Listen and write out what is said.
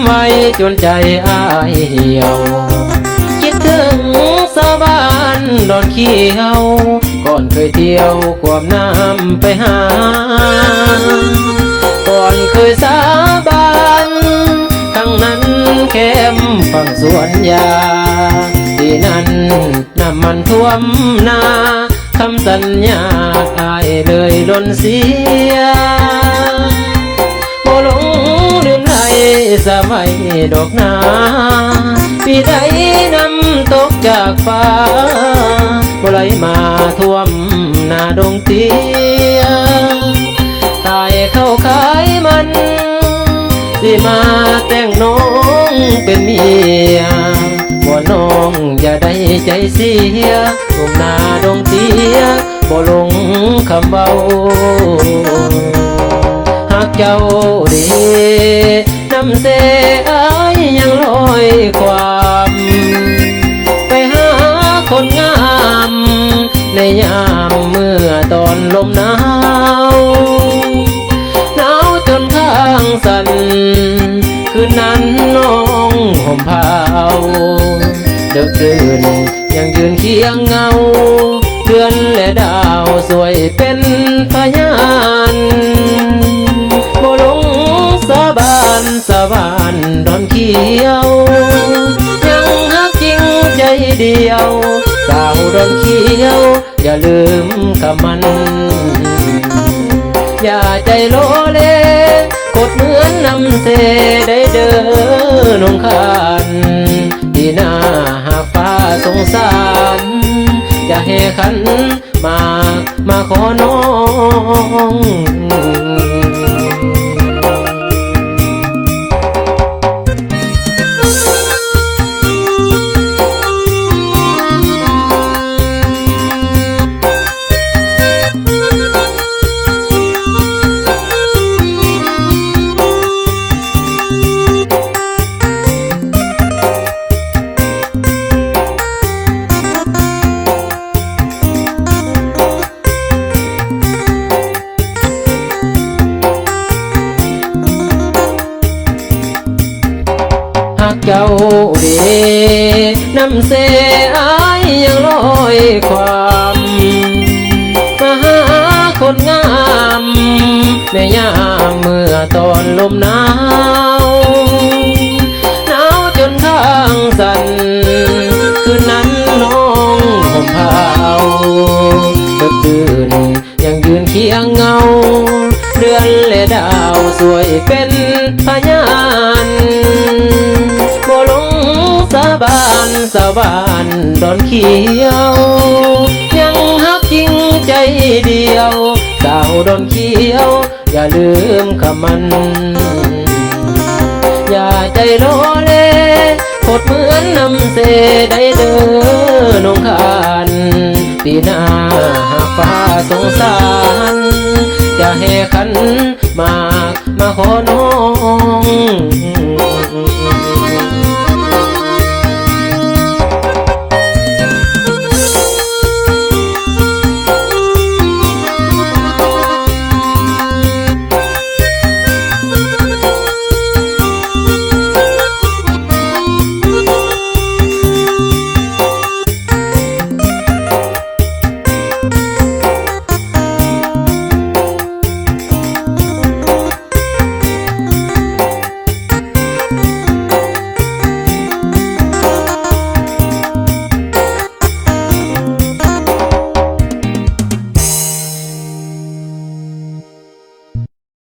ไว้จนใจอ้ายเหี่ยวคิดถึงสาวบ้านดอนเขียวก่อนเคยเที่ยวควมน้ำไปหาก่อนเคยสาบานครั้งนั้นแคมฝั่งสวนยาที่นั้นน้ำมันท่วมนาคำสัญญาอายเลยล้นเสียบ่หลงลืมไหลสะไว้ดอกนาปีใดน้ำตกจากฟ้าบ่ไหลมาท่วมนาดงเตี้ยตายเข้าขายมันสิมาแต่งน้องเป็นเมียบ่น้องอย่าได้ใจเสียทุ่มนาดงเตี้ยบ่ลงคำเบาหากเจ้าดีน้ำเสอายยังลอยความไปหาคนงามในยามเมื่อตอนลมหนาวหนาวจนข้างสั่นคืนนั้นน้องห่มผ้าเดึกดื่นยังยืนเคียงเงาเดือนและดาวสวยเป็นพยานบ่หลงสาบานสาบานดอนเขียวยังฮักจริงใจเดียวสาวดอนเขียวอย่าลืมคำมันอย่าใจโลเลกดเหมือนน้ำเสได้เดินนงคานที่หน้าหากฟ้าสงสารอย่าให้ขันมาขอน้องเจ้าดีน้ำเสอายยังลอยความมาหาคนงามในยามเมื่อตอนลมหนาวหนาวจนข้างสั่นคืนนั้นน้องห่มผ้าดึกดื่นยังยืนเคียงเงาเดือนและดาวสวยเป็นพยานบ่หลงสาบานสาบานดอนเขียวยังฮักจริงใจเดียวสาวดอนเขียวอย่าลืมคำมันอย่าใจโลเลโคตรเหมือนน้ำเสได้เดินนงคานปีหน้าหากฟ้าสงสารจะให้ขันมาขอน้อง